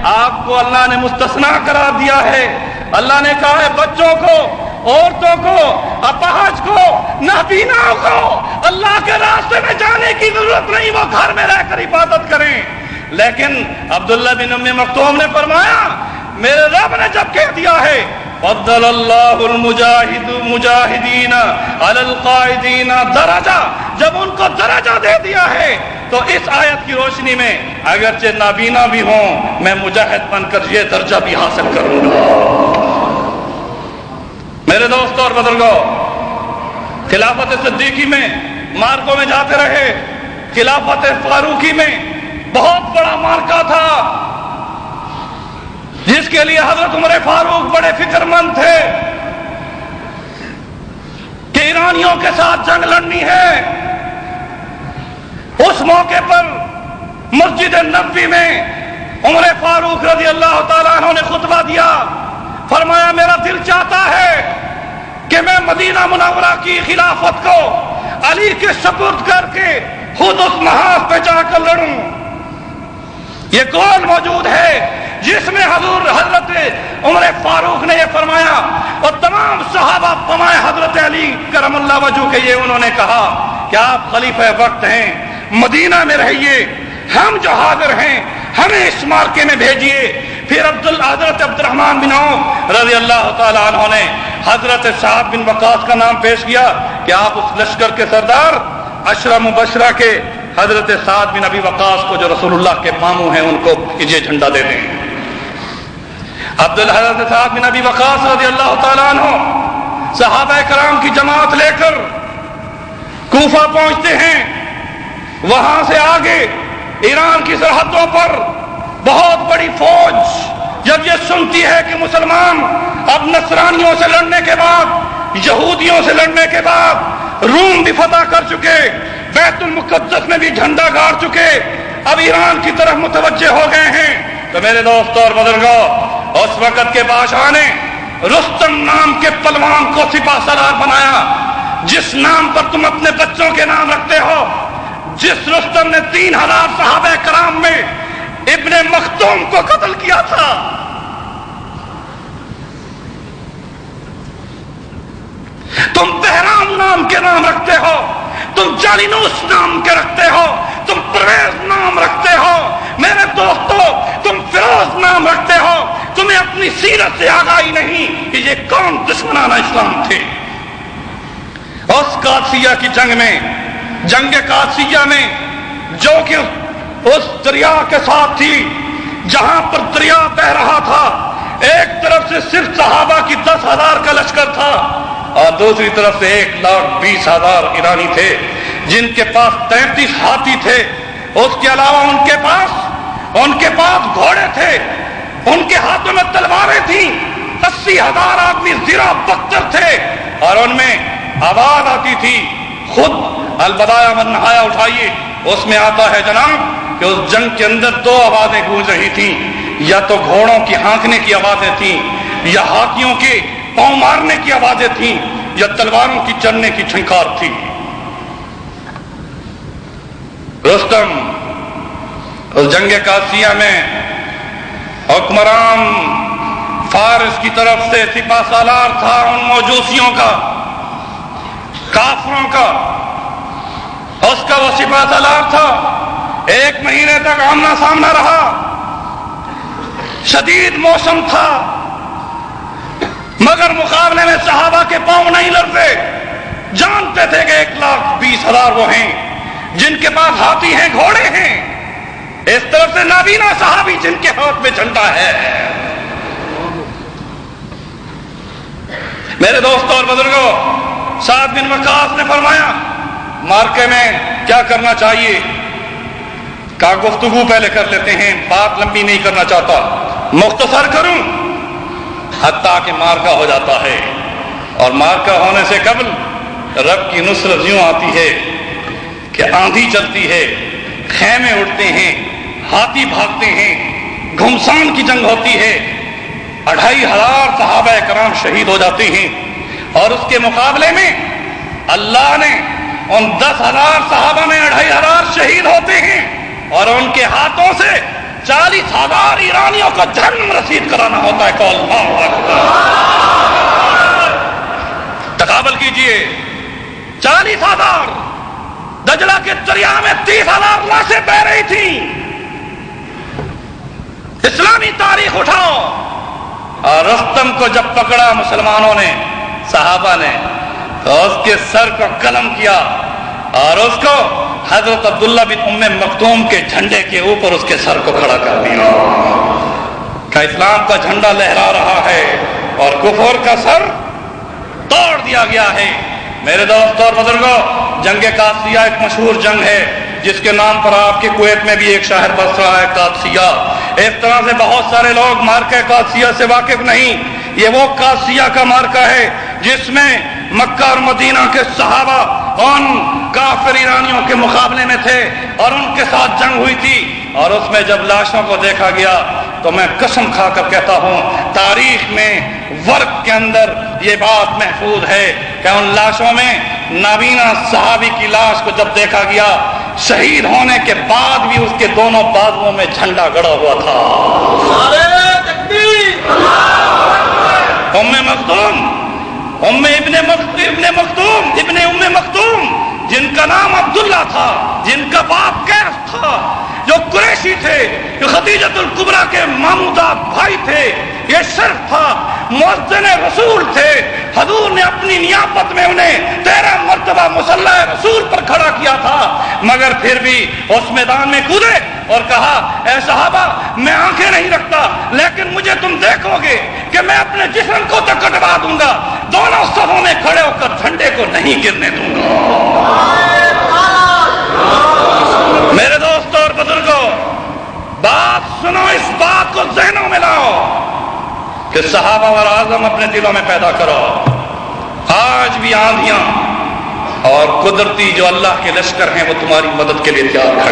آپ کو اللہ نے مستثنا قرار دیا ہے۔ اللہ نے کہا ہے بچوں کو، عورتوں کو، اپاہج کو، نابینا کو اللہ کے راستے میں جانے کی ضرورت نہیں، وہ گھر میں رہ کر عبادت کریں۔ لیکن عبداللہ بن ام مکتوم نے فرمایا میرے رب نے جب کہہ دیا ہے فضل اللہ المجاہدین علی القاعدین درجہ، جب ان کو درجہ دے دیا ہے تو اس آیت کی روشنی میں اگرچہ نابینا بھی ہوں میں مجاہد بن کر یہ درجہ بھی حاصل کروں گا۔ میرے دوستوں اور بزرگوں، خلافت صدیقی میں مارکوں میں جاتے رہے، خلافت فاروقی میں بہت بڑا مارکا تھا جس کے لیے حضرت عمر فاروق بڑے فکر مند تھے کہ ایرانیوں کے ساتھ جنگ لڑنی ہے۔ اس موقع پر مسجد نبوی میں عمر فاروق رضی اللہ تعالیٰ عنہ نے خطبہ دیا، فرمایا میرا دل چاہتا ہے کہ میں مدینہ منورہ کی خلافت کو علی کے سپرد کر کے خود اس محاذ پہ جا کر لڑوں۔ یہ قول موجود ہے جس میں حضرت عمر فاروق نے یہ فرمایا اور تمام صحابہ پمائے حضرت علی کرم اللہ وجہہ کے یہ انہوں نے کہا کہ آپ خلیفہ وقت ہیں، مدینہ میں رہیے، ہم جو حاضر ہیں ہمیں اس مارکے میں بھیجیے۔ پھر حضرت عبد الرحمن بن عوف رضی اللہ تعالیٰ عنہ نے حضرت سعد بن وقاص کا نام پیش کیا کہ آپ اس لشکر کے سردار عشرہ مبشرہ کے حضرت سعد بن ابی وقاص کو جو رسول اللہ کے ماموں ہیں ان کو یہ جھنڈا دے دیں۔ حضرت سعد بن ابی وقاص رضی اللہ تعالیٰ عنہ صحابہ کرام کی جماعت لے کر کوفہ پہنچتے ہیں۔ وہاں سے آگے ایران کی سرحدوں پر بہت بڑی فوج جب یہ سنتی ہے کہ مسلمان اب نصرانیوں سے لڑنے کے بعد، یہودیوں سے لڑنے کے بعد روم بھی فتح کر چکے، بیت المقدس میں بھی جھنڈا گاڑ چکے، اب ایران کی طرف متوجہ ہو گئے ہیں، تو میرے دوستوں اور بزرگوں، اس وقت کے بادشاہ نے رستم نام کے پلوان کو سپاہ سالار بنایا، جس نام پر تم اپنے بچوں کے نام رکھتے ہو۔ جس رستم نے 3000 صحابہ کرام میں ابن مختوم کو قتل کیا تھا، تم بہرام نام کے نام رکھتے ہو، تم جالینوس نام کے رکھتے ہو، تم پرویز نام رکھتے ہو، میرے دوستو تم فیروز نام رکھتے ہو، تمہیں اپنی سیرت سے آگاہی نہیں کہ یہ کون دشمنان اسلام تھے۔ اس قادسیہ کی جنگ میں، جنگ قادسیہ میں جو کہ اس دریا کے ساتھ تھی، جہاں پر دریا بہ رہا تھا، ایک طرف سے صرف صحابہ کی 10,000 کا لشکر تھا اور دوسری طرف سے 1,20,000 ایرانی تھے جن کے پاس 33 ہاتھی تھے۔ اس کے علاوہ ان کے پاس گھوڑے تھے، ان کے ہاتھوں میں تلواریں تھیں، 80,000 آدمی زیرہ بختر تھے اور ان میں آواز آتی تھی، خود البدایہ والنہایہ اٹھائیے، اس میں آتا ہے جناب کہ اس جنگ کے اندر 2 آوازیں گونج رہی تھیں، یا تو گھوڑوں کی ہانکنے کی آوازیں تھیں، یا ہاتھیوں کے پاؤں مارنے کی آوازیں تھیں، یا تلواروں کی چلنے کی چھنکار تھی۔ رستم اس جنگ قادسیہ میں حکمران فارس کی طرف سے سپاہ سالار تھا ان موجوسیوں کا، کافروں کا، اس کا وہ سپاہ سالار تھا۔ 1 مہینے تک آمنا سامنا رہا، شدید موسم تھا، مگر مقابلے میں صحابہ کے پاؤں نہیں لڑتے، جانتے تھے کہ 1,20,000 وہ ہیں جن کے پاس ہاتھی ہیں، گھوڑے ہیں، اس طرف سے نابینا صحابی جن کے ہاتھ میں جھنڈا ہے۔ میرے دوستوں اور بزرگوں، سعد بن وقاص نے فرمایا مارکے میں کیا کرنا چاہیے؟ کہا گفتگو پہلے کر لیتے ہیں، بات لمبی نہیں کرنا چاہتا، مختصر کروں، حتیٰ کہ مارکا ہو جاتا ہے، اور مارکا ہونے سے قبل رب کی نصرت یوں آتی ہے کہ آندھی چلتی ہے، خیمے اڑتے ہیں، ہاتھی بھاگتے ہیں، گھمسان کی جنگ ہوتی ہے، 2,500 صحابہ کرام شہید ہو جاتے ہیں، اور اس کے مقابلے میں اللہ نے ان 10,000 صحابہ میں 2,500 شہید ہوتے ہیں، اور ان کے ہاتھوں سے 40,000 ایرانیوں کو جہنم رسید کرانا ہوتا ہے. کہ اللہ اکبر. تقابل کیجئے 40,000 دجلہ کے دریا میں 30,000 لاشیں بہ رہی تھیں. اسلامی تاریخ اٹھاؤ. اور رستم کو جب پکڑا مسلمانوں نے، صحابہ نے، تو اس کے سر کو قلم کیا اور اس کو حضرت عبداللہ بن ام مکتوم کے جھنڈے کے اوپر اس کے سر کو کھڑا کر دیا کہ اسلام کا جھنڈا لہرا رہا ہے اور کفر کا سر توڑ دیا گیا ہے. میرے دوستوں اور بزرگوں، جنگ قادسیہ ایک مشہور جنگ ہے جس کے نام پر آپ کے کویت میں بھی ایک شہر بس رہا ہے، قادسیہ. اس طرح سے بہت سارے لوگ مارکہ قادسیہ سے واقف نہیں. یہ وہ قادسیہ کا مارکہ ہے جس میں مکہ اور مدینہ کے صحابہ ان کافر ایرانیوں کے مقابلے میں تھے اور ان کے ساتھ جنگ ہوئی تھی. اور اس میں جب لاشوں کو دیکھا گیا تو میں قسم کھا کر کہتا ہوں، تاریخ میں ورق کے اندر یہ بات محفوظ ہے کہ ان لاشوں میں نابینا صحابی کی لاش کو جب دیکھا گیا، شہید ہونے کے بعد بھی اس کے دونوں بازوؤں میں جھنڈا گڑا ہوا تھا. ابن ام مکتوم جن کا نام عبداللہ تھا، جن کا باپ کیف تھا، جو قریشی تھے، جو خدیجۃ الکبریٰ کے مامودہ بھائی تھے، یہ شرف تھا، مؤذن رسول تھے. حضور نے اپنی نیابت میں انہیں 13 مرتبہ مصلی رسول پر کھڑا کیا تھا، مگر پھر بھی اس میدان میں کودے اور کہا، اے صحابہ میں آنکھیں نہیں رکھتا لیکن مجھے تم دیکھو گے کہ میں اپنے جسم کو تو کٹوا دوں گا، دونوں صفوں میں کھڑے ہو کر جھنڈے کو نہیں گرنے دوں گا. میرے دوستوں اور بزرگوں، بات سنو، اس بات کو ذہنوں میں لاؤ کہ صحابہ اور اعظم اپنے دلوں میں پیدا کرو. آج بھی آندھیاں اور قدرتی جو اللہ کے لشکر ہیں وہ تمہاری مدد کے لیے تیار ہیں.